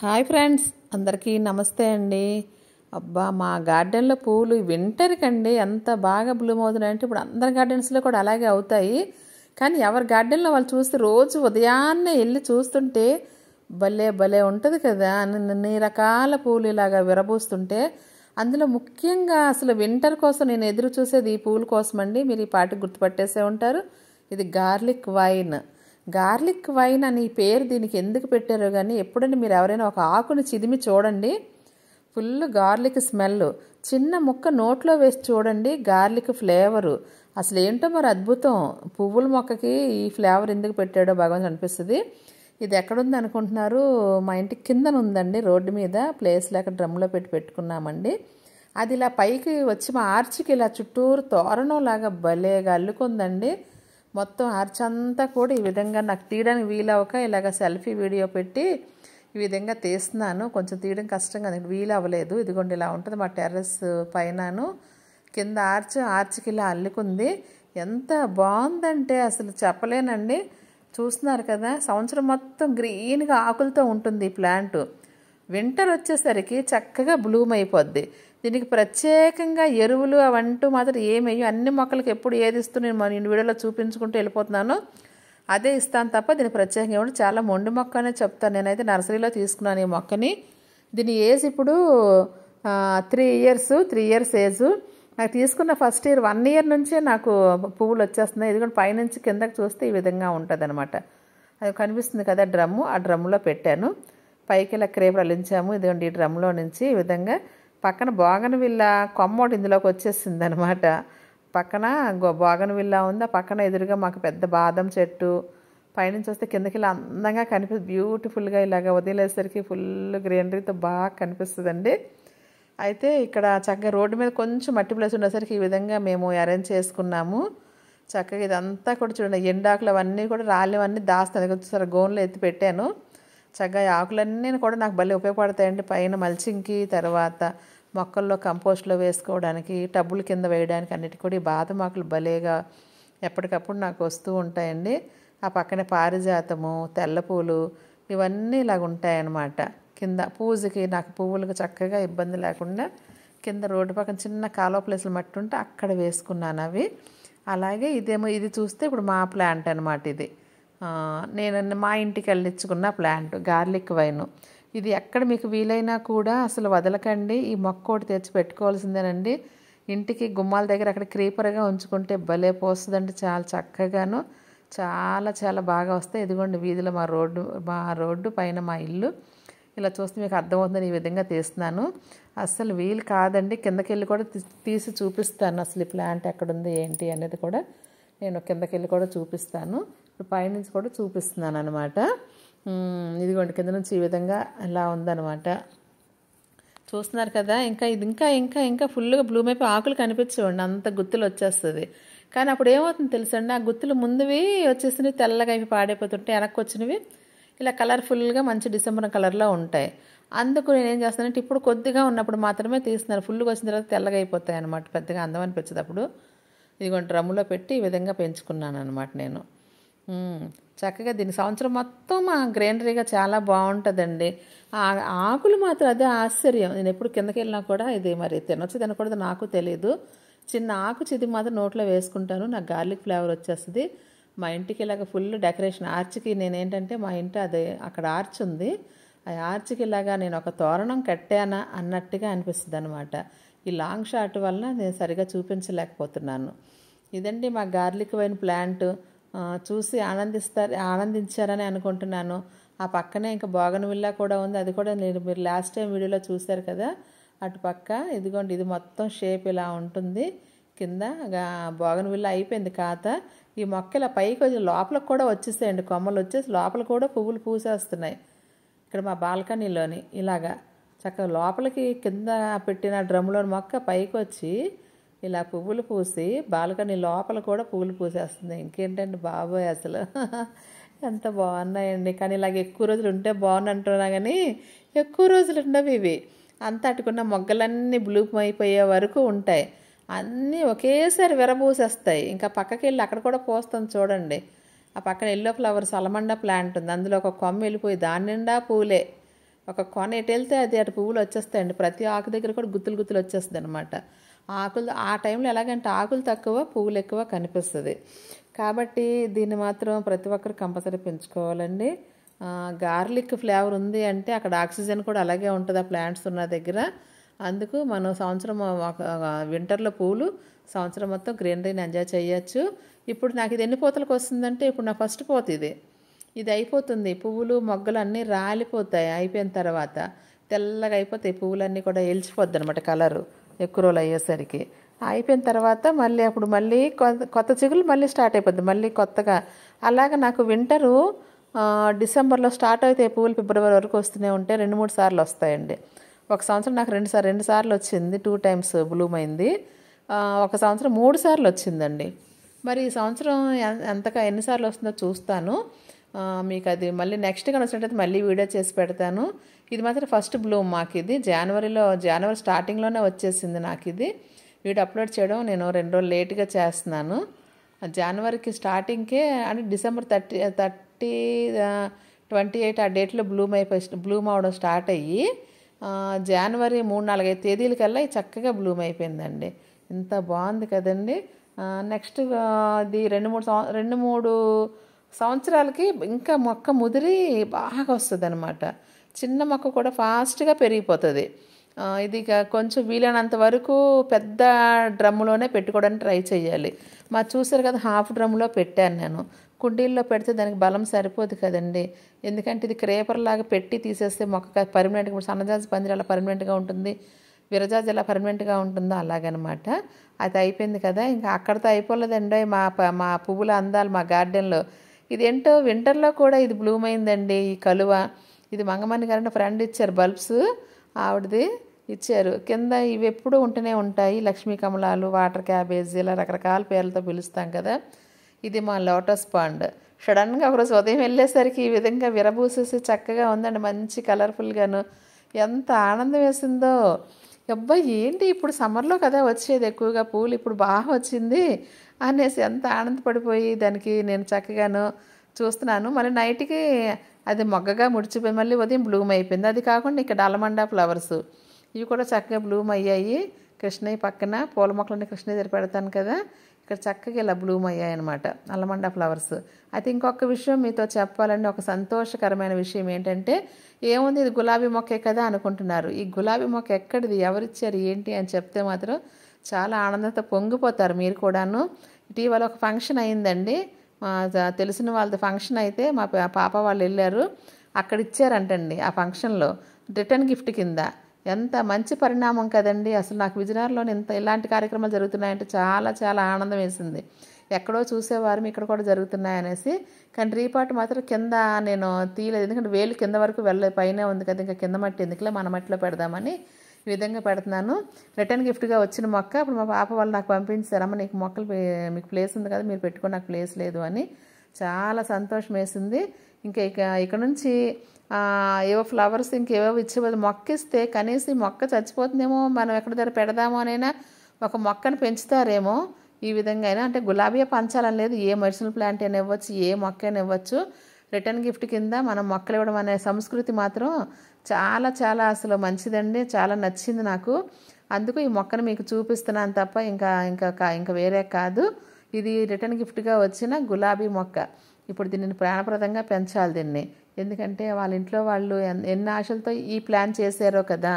Hi friends, అందరికీ నమస్తే అండి. అబ్బా, మా గార్డెన్లో పూలు వింటర్కండి ఎంత బాగా బ్లూమ్ అవుతున్నాయంటే ఇప్పుడు అందరి గార్డెన్స్లో కూడా అలాగే అవుతాయి. కానీ ఎవరి గార్డెన్లో వాళ్ళు చూస్తే రోజు ఉదయాన్నే వెళ్ళి చూస్తుంటే భలే భలే ఉంటుంది కదా. అన్ని రకాల పూలు ఇలాగా విరబూస్తుంటే అందులో ముఖ్యంగా అసలు వింటర్ కోసం నేను ఎదురు చూసేది ఈ పూల కోసం అండి. మీరు ఈ పాటికి గుర్తుపట్టేసే ఉంటారు. ఇది గార్లిక్ వైన్. గార్లిక్ వైన్ అని ఈ పేరు దీనికి ఎందుకు పెట్టారో కానీ ఎప్పుడైనా మీరు ఎవరైనా ఒక ఆకుని చిదిమి చూడండి, ఫుల్ గార్లిక్ స్మెల్. చిన్న ముక్క నోట్లో వేసి చూడండి, గార్లిక్ ఫ్లేవరు అసలు ఏంటో మరి అద్భుతం. పువ్వుల మొక్కకి ఈ ఫ్లేవర్ ఎందుకు పెట్టాడో భగవంతుడు అనిపిస్తుంది. ఇది ఎక్కడుంది అనుకుంటున్నారు? మా ఇంటి కిందన ఉందండి, రోడ్డు మీద. ప్లేస్ లేక డ్రమ్లో పెట్టుకున్నామండి. అది ఇలా పైకి వచ్చి మా ఆర్చికి ఇలా చుట్టూరు తోరణం లాగా భలేగా అల్లుకుందండి. మొత్తం ఆర్చ్ అంతా కూడా ఈ విధంగా నాకు తీయడానికి వీలవక ఇలాగ సెల్ఫీ వీడియో పెట్టి ఈ విధంగా తీస్తున్నాను. కొంచెం తీయడం కష్టంగా వీలు అవ్వలేదు. ఇదిగోండి ఇలా ఉంటుంది మా టెర్రస్ పైనను. కింద ఆర్చ్కి ఇలా అల్లుకుంది. ఎంత బాగుందంటే అసలు చెప్పలేనండి. చూస్తున్నారు కదా, సంవత్సరం మొత్తం గ్రీన్గా ఆకులతో ఉంటుంది ఈ ప్లాంట్. వింటర్ వచ్చేసరికి చక్కగా బ్లూమ్ అయిపోద్ది. దీనికి ప్రత్యేకంగా ఎరువులు అవంటూ మాత్రం ఏమయ్యో, అన్ని మొక్కలకి ఎప్పుడు ఏది ఇస్తూ నేను వీడియోలో చూపించుకుంటూ వెళ్ళిపోతున్నానో అదే ఇస్తాను తప్ప దీనికి ప్రత్యేకంగా ఇవ్వండి. చాలా మొండి మొక్క అనే చెప్తాను. నేనైతే నర్సరీలో తీసుకున్నాను ఈ మొక్కని. దీని ఏజ్ ఇప్పుడు 3 ఇయర్స్ ఏజ్. నాకు తీసుకున్న ఫస్ట్ ఇయర్ 1 ఇయర్ నుంచే నాకు పువ్వులు వచ్చేస్తున్నాయి. ఇది కూడా పైనుంచి కిందకి చూస్తే ఈ విధంగా ఉంటుంది అనమాట. అది కనిపిస్తుంది కదా డ్రమ్ము, ఆ డ్రమ్లో పెట్టాను. పైకి ఇలా క్రేపర్ అల్లించాము. ఇదిగోండి ఈ డ్రమ్లో నుంచి ఈ విధంగా. పక్కన బోగన్విల్ల కొమ్మ ఒకటి ఇందులోకి వచ్చేసింది అనమాట. పక్కన బోగన్విల్ల ఉంది, ఆ పక్కన ఎదురుగా మాకు పెద్ద బాదం చెట్టు. పైనుంచి వస్తే కిందకి ఇలా అందంగా కనిపిస్తుంది, బ్యూటిఫుల్గా ఇలాగ వదిలేసరికి ఫుల్ గ్రీనరీతో బాగా కనిపిస్తుందండి. అయితే ఇక్కడ చక్కగా రోడ్డు మీద కొంచెం మట్టి ప్లేస్ ఉండేసరికి ఈ విధంగా మేము అరేంజ్ చేసుకున్నాము. చక్కగా ఇదంతా కూడా చూడండి, ఎండాకులు అవన్నీ కూడా రాళ్ళవన్నీ దాస్తాను. సరే గోన్లో ఎత్తి పెట్టాను. చక్కగా ఆకులన్నీ కూడా నాకు భలే ఉపయోగపడతాయండి. పైన మల్చింగ్కి, తర్వాత మొక్కల్లో కంపోస్ట్లో వేసుకోవడానికి, టబ్బుల కింద వేయడానికి అన్నిటి కూడా ఈ బాదం ఆకులు భలేగా ఎప్పటికప్పుడు నాకు వస్తూ ఉంటాయండి. ఆ పక్కనే పారిజాతము, తెల్లపూలు ఇవన్నీ ఇలాగ ఉంటాయన్నమాట. కింద పూజకి నాకు పువ్వులకు చక్కగా ఇబ్బంది లేకుండా కింద రోడ్డు పక్కన చిన్న కాలువ ప్లేస్లు మట్టి ఉంటే అక్కడ వేసుకున్నాను అవి. అలాగే ఇది చూస్తే ఇప్పుడు మా ప్లాంట్ అనమాట. ఇది నేను మా ఇంటికి వెళ్ళించుకున్న ప్లాంట్ గార్లిక్ వైన్. ఇది ఎక్కడ మీకు వీలైనా కూడా అసలు వదలకండి. ఈ మొక్క ఒకటి తెచ్చి పెట్టుకోవాల్సిందేనండి. ఇంటికి గుమ్మాల దగ్గర అక్కడ క్రీపర్గా ఉంచుకుంటే భలే పోస్తుందండి. చాలా చక్కగాను చాలా చాలా బాగా వస్తాయి. ఇదిగోండి వీధిలో మా రోడ్డు పైన మా ఇల్లు. ఇలా చూస్తే మీకు అర్థమవుతుందని ఈ విధంగా తీస్తున్నాను. అస్సలు వీలు కాదండి, కిందకి వెళ్ళి కూడా తీసి చూపిస్తాను. అసలు ఈ ప్లాంట్ ఎక్కడుంది ఏంటి అనేది కూడా నేను కిందకి వెళ్ళి కూడా చూపిస్తాను. ఇప్పుడు పైనుంచి కూడా చూపిస్తున్నాను అనమాట. ఇదిగోండి కింద నుంచి ఈ విధంగా ఇలా ఉందన్నమాట. చూస్తున్నారు కదా. ఇది ఇంకా ఫుల్గా బ్లూమ్ అయిపోయి ఆకులు కనిపించవండి, అంత గుత్తులు వచ్చేస్తుంది. కానీ అప్పుడు ఏమవుతుంది తెలుసండి, ఆ గుత్తులు ముందువి వచ్చేసినవి తెల్లగా ఇవి పాడైపోతుంటే వెనక్కి వచ్చినవి ఇలా కలర్ఫుల్గా మంచి డిసెంబర్ కలర్లో ఉంటాయి. అందుకు నేను ఏం చేస్తానంటే ఇప్పుడు కొద్దిగా ఉన్నప్పుడు మాత్రమే తీస్తున్నాను. ఫుల్గా వచ్చిన తర్వాత తెల్లగా అయిపోతాయి అనమాట, పెద్దగా అందం అనిపించదు అప్పుడు. ఇదిగోండి డ్రమ్ములో పెట్టి ఈ విధంగా పెంచుకున్నాను అనమాట నేను. చక్కగా దీని సంవత్సరం మొత్తం గ్రీనరీగా చాలా బాగుంటుందండి. ఆకులు మాత్రం అదే ఆశ్చర్యం. నేను ఎప్పుడు కిందకి వెళ్ళినా కూడా ఇది మరి తినొచ్చు తినకూడదు నాకు తెలియదు. చిన్న ఆకు చిది మాత్రం నోట్లో వేసుకుంటాను, నాకు గార్లిక్ ఫ్లేవర్ వచ్చేస్తుంది. మా ఇంటికి ఇలాగ ఫుల్ డెకరేషన్. ఆర్చ్కి నేనేంటంటే మా ఇంటి అదే అక్కడ ఆర్చ్ ఉంది, ఆ ఆర్చ్కి ఇలాగా నేను ఒక తోరణం కట్టానా అన్నట్టుగా అనిపిస్తుంది అనమాట. ఈ లాంగ్ షాట్ వల్ల నేను సరిగా చూపించలేకపోతున్నాను. ఇదండి మా గార్లిక్ వైన్ ప్లాంట్. చూసి ఆనందించారని అనుకుంటున్నాను. ఆ పక్కనే ఇంకా బోగన్విల్లా కూడా ఉంది, అది కూడా మీరు లాస్ట్ టైం వీడియోలో చూశారు కదా. అటు పక్క ఇదిగోండి, ఇది మొత్తం షేప్ ఇలా ఉంటుంది. కింద బోగన్విల్లా అయిపోయింది కాత. ఈ మొక్క ఇలా పైకి వచ్చి లోపలికి కూడా వచ్చేసాయండి, కొమ్మలు వచ్చేసి లోపల కూడా పువ్వులు పూసేస్తున్నాయి. ఇక్కడ మా బాల్కనీలోని ఇలాగా చక్కగా లోపలికి కింద పెట్టిన డ్రమ్లోని మొక్క పైకి వచ్చి ఇలా పువ్వులు పూసి బాల్కనీ లోపల కూడా పువ్వులు పూసేస్తుంది. ఇంకేంటండి బాబోయ్ అసలు ఎంత బాగున్నాయండి. కానీ ఇలాగ ఎక్కువ రోజులు ఉంటే బాగుంది అంటున్నా, కానీ ఎక్కువ రోజులు ఉండవు ఇవి. అంతా అటుకున్న మొగ్గలన్నీ బ్లూమ్ అయిపోయే వరకు ఉంటాయి. అన్నీ ఒకేసారి విరబూసేస్తాయి. ఇంకా పక్కకి వెళ్ళి అక్కడ కూడా పోస్తాను చూడండి. ఆ పక్కన ఎల్లో ఫ్లవర్స్ అలమండా ప్లాంట్ ఉంది, అందులో ఒక కొమ్మ వెళ్ళిపోయి దాని నిండా పూలే. ఒక కొన ఎటు వెళ్తే అది అటు పువ్వులు వచ్చేస్తాయండి. ప్రతి ఆకు దగ్గర కూడా గుత్తులు గుత్తులు వచ్చేస్తుంది అనమాట. ఆకులు ఆ టైంలో ఎలాగంటే ఆకులు తక్కువ పువ్వులు ఎక్కువ కనిపిస్తుంది. కాబట్టి దీన్ని మాత్రం ప్రతి ఒక్కరు కంపల్సరీ పెంచుకోవాలండి. గార్లిక్ ఫ్లేవర్ ఉంది అంటే అక్కడ ఆక్సిజన్ కూడా అలాగే ఉంటుంది ఆ ప్లాంట్స్ ఉన్న దగ్గర. అందుకు మనం సంవత్సరం వింటర్లో పూలు సంవత్సరం మొత్తం గ్రీనరీని ఎంజాయ్ చేయొచ్చు. ఇప్పుడు నాకు ఇది ఎన్ని పూతలకు వస్తుందంటే ఇప్పుడు నా ఫస్ట్ పూత ఇది అయిపోతుంది. పువ్వులు మొగ్గలు అన్నీ రాలిపోతాయి. అయిపోయిన తర్వాత తెల్లగా అయిపోతాయి. పువ్వులన్నీ కూడా ఎలిచిపోద్ది అనమాట కలరు ఎక్కువ రోజులు అయ్యేసరికి. అయిపోయిన తర్వాత మళ్ళీ అప్పుడు మళ్ళీ కొత్త చిగులు మళ్ళీ స్టార్ట్ అయిపోద్ది మళ్ళీ కొత్తగా. అలాగా నాకు వింటరు డిసెంబర్లో స్టార్ట్ అయితే పువ్వులు ఫిబ్రవరి వరకు వస్తూనే ఉంటాయి. 2-3 సార్లు వస్తాయండి. ఒక సంవత్సరం నాకు 2 సార్లు వచ్చింది. 2 టైమ్స్ బ్లూమ్ అయింది. ఒక సంవత్సరం 3 సార్లు వచ్చిందండి. మరి ఈ సంవత్సరం ఎంతగా ఎన్నిసార్లు వస్తుందో చూస్తాను. మీకు అది మళ్ళీ నెక్స్ట్ కానీ వచ్చినట్టయితే మళ్ళీ వీడియో చేసి పెడతాను. ఇది మాత్రం ఫస్ట్ బ్లూమ్ మాకు ఇది జనవరి స్టార్టింగ్లోనే వచ్చేసింది నాకు ఇది. వీడియో అప్లోడ్ చేయడం నేను 2 రోజులు లేట్గా చేస్తున్నాను. జనవరికి స్టార్టింగ్కే అంటే డిసెంబర్ 28 ఆ డేట్లో బ్లూమ్ అవడం స్టార్ట్ అయ్యి జనవరి 3-4 తేదీలకల్లా చక్కగా బ్లూమ్ అయిపోయిందండి. ఇంత బాగుంది కదండి. నెక్స్ట్ ఇది 2-3 సంవత్సరాలకి ఇంకా మొక్క ముదిరి బాగా వస్తుంది అనమాట. చిన్న మొక్క కూడా ఫాస్ట్గా పెరిగిపోతుంది. ఇది కొంచెం వీలైనంత వరకు పెద్ద డ్రమ్ములోనే పెట్టుకోవడానికి ట్రై చేయాలి. చూసారు కదా, హాఫ్ డ్రమ్లో పెట్టాను నేను. కుండీల్లో పెడితే దానికి బలం సరిపోదు కదండి. ఎందుకంటే ఇది క్రేపర్ లాగా పెట్టి తీసేస్తే మొక్క పర్మనెంట్గా సన్నజాజి పందిరి అలా పర్మనెంట్గా ఉంటుంది, విరజాజి ఎలా పర్మనెంట్గా ఉంటుందో అలాగనమాట. అది అయిపోయింది కదా, ఇంకా అక్కడితో అయిపోలేదండి మా పువ్వుల అందాలు మా గార్డెన్లో. ఇదేంటో వింటర్లో కూడా ఇది బ్లూమ్ అయిందండి. ఈ కలువ ఇది మంగమణి గారి ఫ్రెండ్ ఇచ్చారు, బల్బ్స్ ఆవిడది ఇచ్చారు. కింద ఇవి ఎప్పుడూ ఉంటూనే ఉంటాయి. లక్ష్మీ కమలాలు, వాటర్ క్యాబేజ్ ఇలా రకరకాల పేర్లతో పిలుస్తాం కదా. ఇది మా లోటస్ పాండ్. సడన్గా ఒకరోజు ఉదయం వెళ్ళేసరికి ఈ విధంగా విరబూసేసి చక్కగా ఉందండి, మంచి కలర్ఫుల్గాను. ఎంత ఆనందం వేసిందో. అబ్బాయి ఏంటి ఇప్పుడు సమ్మర్లో కదా వచ్చేది ఎక్కువగా పూలు, ఇప్పుడు బాగా వచ్చింది అనేసి ఎంత ఆనందపడిపోయి దానికి నేను చక్కగాను చూస్తున్నాను. మళ్ళీ నైట్కి అది మొగ్గగా ముడిచిపోయి మళ్ళీ ఉదయం బ్లూమ్ అయిపోయింది. అది కాకుండా ఇక్కడ అలమండా ఫ్లవర్స్ ఇవి కూడా చక్కగా బ్లూమ్ అయ్యాయి. కృష్ణయ్య పక్కన పూల మొక్కలన్నీ కృష్ణయ్య దగ్గర పెడతాను కదా, ఇక్కడ చక్కగా ఇలా బ్లూమ్ అయ్యాయి అనమాట అలమండా ఫ్లవర్స్. అయితే ఇంకొక విషయం మీతో చెప్పాలండి, ఒక సంతోషకరమైన విషయం ఏంటంటే, ఏముంది ఇది గులాబీ మొక్కే కదా అనుకుంటున్నారు. ఈ గులాబీ మొక్క ఎక్కడిది, ఎవరిచ్చారు, ఏంటి అని చెప్తే మాత్రం చాలా ఆనందంతో పొంగిపోతారు మీరు కూడాను. ఇటీవల ఒక ఫంక్షన్ అయిందండి, తెలిసిన వాళ్ళది ఫంక్షన్ అయితే మా పాప వాళ్ళు వెళ్ళారు. అక్కడ ఇచ్చారంటండి ఆ ఫంక్షన్లో రిటర్న్ గిఫ్ట్ కింద. ఎంత మంచి పరిణామం కదండి. అసలు నాకు విజయనగరంలో ఇలాంటి కార్యక్రమాలు జరుగుతున్నాయంటే చాలా చాలా ఆనందం వేసింది. ఎక్కడో చూసేవారు ఇక్కడ కూడా జరుగుతున్నాయనేసి. కానీ రీపాట్ మాత్రం కింద నేను తీయలేదు, ఎందుకంటే వేలు కింద వరకు పైన ఉంది కదా, ఇంకా కింద మట్టి ఎందుకులే మన మట్టిలో పెడదామని ఈ విధంగా పెడుతున్నాను. రిటర్న్ గిఫ్ట్గా వచ్చిన మొక్క అప్పుడు మా పాప వాళ్ళు నాకు పంపించారమ్మ, నీకు మొక్కలు మీకు ప్లేస్ ఉంది కదా, మీరు పెట్టుకుని నాకు ప్లేస్ లేదు అని. చాలా సంతోషం వేసింది. ఇక్కడ నుంచి ఏవో ఫ్లవర్స్ ఇంకేవో ఇచ్చేవాళ్ళు మొక్కిస్తే కనీసం ఈ మొక్క చచ్చిపోతుందేమో, మనం ఎక్కడి దగ్గర పెడదామో అనైనా ఒక మొక్కను పెంచుతారేమో ఈ విధంగా అయినా. అంటే గులాబీ పంచాలని లేదు, ఏ మెడిసినల్ ప్లాంట్ అయినా ఇవ్వచ్చు, ఏ మొక్క అయినా ఇవ్వచ్చు. రిటర్న్ గిఫ్ట్ కింద మనం మొక్కలు ఇవ్వడం అనే సంస్కృతి మాత్రం చాలా చాలా అసలు మంచిదండి. చాలా నచ్చింది నాకు. అందుకు ఈ మొక్కను మీకు చూపిస్తున్నాను తప్ప ఇంకా వేరే కాదు. ఇది రిటర్న్ గిఫ్ట్గా వచ్చిన గులాబీ మొక్క. ఇప్పుడు దీనిని ప్రాణప్రదంగా పెంచాలి దీన్ని. ఎందుకంటే వాళ్ళ ఇంట్లో వాళ్ళు ఎన్ని ఆశలతో ఈ ప్లాన్ చేశారో కదా,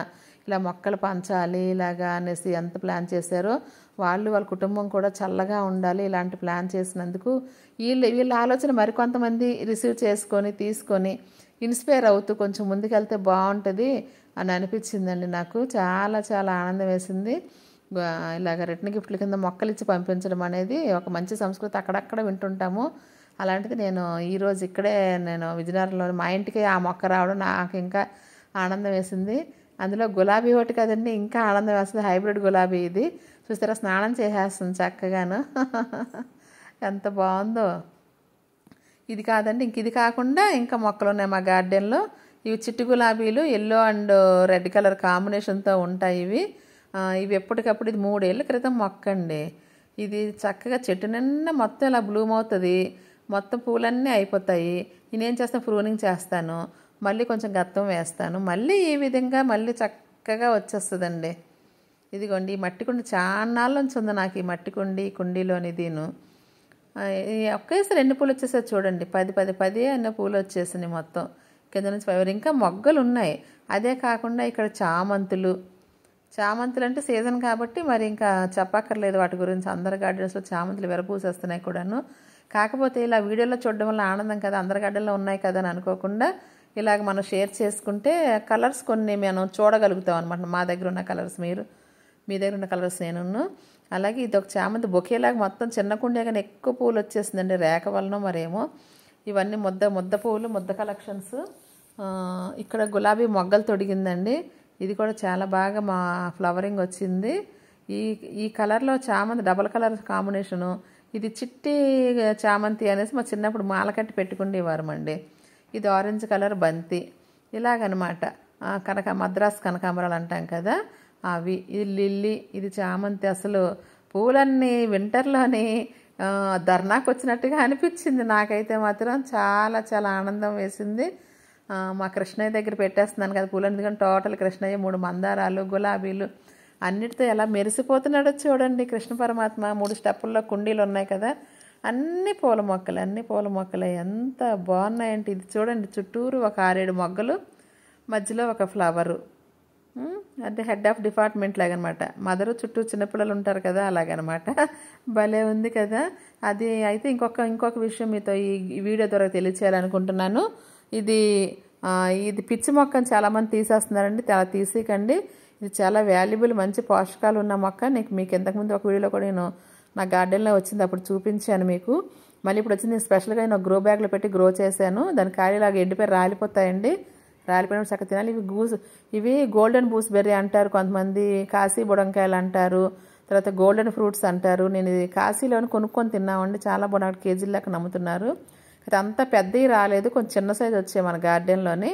ఇలా మొక్కలు పంచాలి ఇలాగా అనేసి ఎంత ప్లాన్ చేశారో. వాళ్ళ కుటుంబం కూడా చల్లగా ఉండాలి ఇలాంటి ప్లాన్ చేసినందుకు. వీళ్ళ ఆలోచన మరికొంతమంది రిసీవ్ చేసుకొని తీసుకొని ఇన్స్పైర్ అవుతూ కొంచెం ముందుకెళ్తే బాగుంటుంది అని అనిపించిందండి నాకు. చాలా చాలా ఆనందం వేసింది. ఇలాగ రిటర్న్ గిఫ్ట్ల కింద మొక్కలు ఇచ్చి పంపించడం అనేది ఒక మంచి సంస్కృతి, అక్కడక్కడ వింటుంటాము. అలాంటిది నేను ఈరోజు ఇక్కడే విజయనగరంలో మా ఇంటికి ఆ మొక్క రావడం నాకు ఇంకా ఆనందం వేసింది. అందులో గులాబీ ఒకటి కదండి, ఇంకా ఆనందం వేస్తుంది. హైబ్రిడ్ గులాబీ ఇది. చూస్తారా, స్నానం చేసేస్తుంది చక్కగాను. ఎంత బాగుందో. ఇది కాదండి, ఇది కాకుండా ఇంకా మొక్కలు ఉన్నాయి మా గార్డెన్లో. ఇవి చిట్టి గులాబీలు, ఎల్లో అండ్ రెడ్ కలర్ కాంబినేషన్తో ఉంటాయి ఇవి ఎప్పటికప్పుడు. ఇది 3 ఏళ్ల క్రితం మొక్క అండి. ఇది చక్కగా చెట్టు నిండా మొత్తం ఇలా బ్లూమ్ అవుతుంది, మొత్తం పూలన్నీ అయిపోతాయి. నేనేం చేస్తాను, ప్రూనింగ్ చేస్తాను, మళ్ళీ కొంచెం గత్తం వేస్తాను, మళ్ళీ ఈ విధంగా మళ్ళీ చక్కగా వచ్చేస్తుందండి. ఇదిగోండి ఈ మట్టి కుండి చాన్నాళ్ళ నుంచి ఉంది నాకు, ఈ మట్టి కుండీలోని దీను ఒకేసారి ఎన్ని పూలు వచ్చేసాయి చూడండి, 10 అన్న పూలు వచ్చేసినాయి మొత్తం కింద నుంచి పైవరు. ఇంకా మొగ్గలు ఉన్నాయి. అదే కాకుండా ఇక్కడ చామంతులు అంటే సీజన్ కాబట్టి మరి ఇంకా చెప్పక్కర్లేదు వాటి గురించి. అందరి గార్డెన్స్లో చామంతులు విరపూసేస్తున్నాయి కూడాను. కాకపోతే ఇలా వీడియోలో చూడడం వల్ల ఆనందం కదా, అందరి గార్డెన్లో ఉన్నాయి కదా అని అనుకోకుండా ఇలాగ మనం షేర్ చేసుకుంటే కలర్స్ కొన్ని మనం చూడగలుగుతాం అనమాట. మా దగ్గర ఉన్న కలర్స్ మీ దగ్గర ఉన్న కలర్స్ నేను. అలాగే ఇది ఒక చామంతి బొకేలాగా మొత్తం చిన్న కుండే కానీ ఎక్కువ పూలు వచ్చేసిందండి, రేఖ వలన మరేమో. ఇవన్నీ ముద్ద పూలు, ముద్ద కలెక్షన్స్. ఇక్కడ గులాబీ మొగ్గలు తొడిగిందండి, ఇది కూడా చాలా బాగా మా ఫ్లవరింగ్ వచ్చింది. ఈ కలర్లో చామంతి డబల్ కలర్ కాంబినేషను. ఇది చిట్టి చామంతి అనేసి మా చిన్నప్పుడు మాల కట్టి పెట్టుకుండేవారమండి. ఇది ఆరెంజ్ కలర్ బంతి ఇలాగనమాట. మద్రాస్ కనకాంబరాలు అంటాం కదా అవి. ఇది లిల్లీ, ఇది చామంతి. అసలు పూలన్నీ వింటర్లోని ధర్నాకు వచ్చినట్టుగా అనిపించింది నాకైతే మాత్రం. చాలా చాలా ఆనందం వేసింది. మా కృష్ణయ్య దగ్గర పెట్టేస్తున్నాను కదా పూలు, ఎందుకంటే టోటల్ కృష్ణయ్య 3 మందారాలు, గులాబీలు అన్నిటితో ఎలా మెరిసిపోతున్నాడో చూడండి కృష్ణ పరమాత్మ. 3 స్టెప్పుల్లో కుండీలు ఉన్నాయి కదా, అన్ని పూల మొక్కలే ఎంత బాగున్నాయంటే. ఇది చూడండి, చుట్టూరు ఒక 6-7 మొగ్గలు, మధ్యలో ఒక ఫ్లవరు. అంటే హెడ్ ఆఫ్ డిపార్ట్మెంట్ లాగనమాట. మదరు చుట్టూ చిన్నపిల్లలు ఉంటారు కదా, అలాగనమాట. భలే ఉంది కదా. అది అయితే ఇంకొక విషయం మీతో ఈ వీడియో ద్వారా తెలియచేయాలనుకుంటున్నాను. ఇది పిచ్చి మొక్కని చాలామంది తీసేస్తున్నారండి, చాలా తీసేయకండి. ఇది చాలా వాల్యుబుల్, మంచి పోషకాలు ఉన్న మొక్క. మీకు ఇంతకుముందు ఒక వీడియోలో కూడా నేను నా గార్డెన్లో వచ్చింది, అప్పుడు చూపించాను మీకు. మళ్ళీ ఇప్పుడు వచ్చింది, నేను స్పెషల్గా నేను గ్రో బ్యాగ్లో పెట్టి గ్రో చేశాను. దాని కాయలాగా ఎండిపోయి రాలిపోతాయండి, రాలిపోయినప్పుడు చక్కగా తినాలి. ఇవి గోల్డెన్ బూస్బెర్రీ అంటారు కొంతమంది, కాశీ బుడంకాయలు అంటారు, తర్వాత గోల్డెన్ ఫ్రూట్స్ అంటారు. నేను ఇది కాశీలోని కొనుక్కొని తిన్నామండి, చాలా బాగా కేజీల లెక్క నమ్ముతున్నారు. అంత పెద్దవి రాలేదు, కొంచెం చిన్న సైజు వచ్చాయి మన గార్డెన్లోని.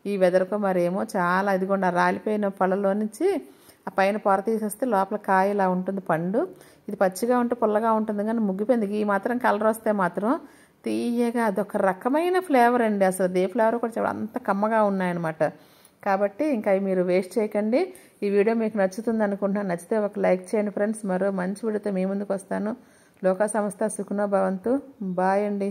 ఈ వెదర్కో మరేమో చాలా ఇదిగోండి రాలిపోయిన పళ్ళలో నుంచి ఆ పైన పొర తీసేస్తే లోపల కాయ ఇలా ఉంటుంది పండు. ఇది పచ్చిగా ఉంటే పుల్లగా ఉంటుంది, కానీ ముగ్గిపోయింది. ఈ మాత్రం కలర్ వస్తే మాత్రం తీయగా అదొక రకమైన ఫ్లేవర్ అండి. అసలు ఏ ఫ్లేవర్ కూడా చాలా అంత కమ్మగా ఉన్నాయన్నమాట. కాబట్టి ఇంకా మీరు వేస్ట్ చేయకండి. ఈ వీడియో మీకు నచ్చుతుంది అనుకుంటున్నాను. నచ్చితే ఒక లైక్ చేయండి ఫ్రెండ్స్. మరో మంచి వీడియోతో మీ ముందుకు వస్తాను. లోకా సంస్థ సుఖనో భవంతు. బాయ్ అండి.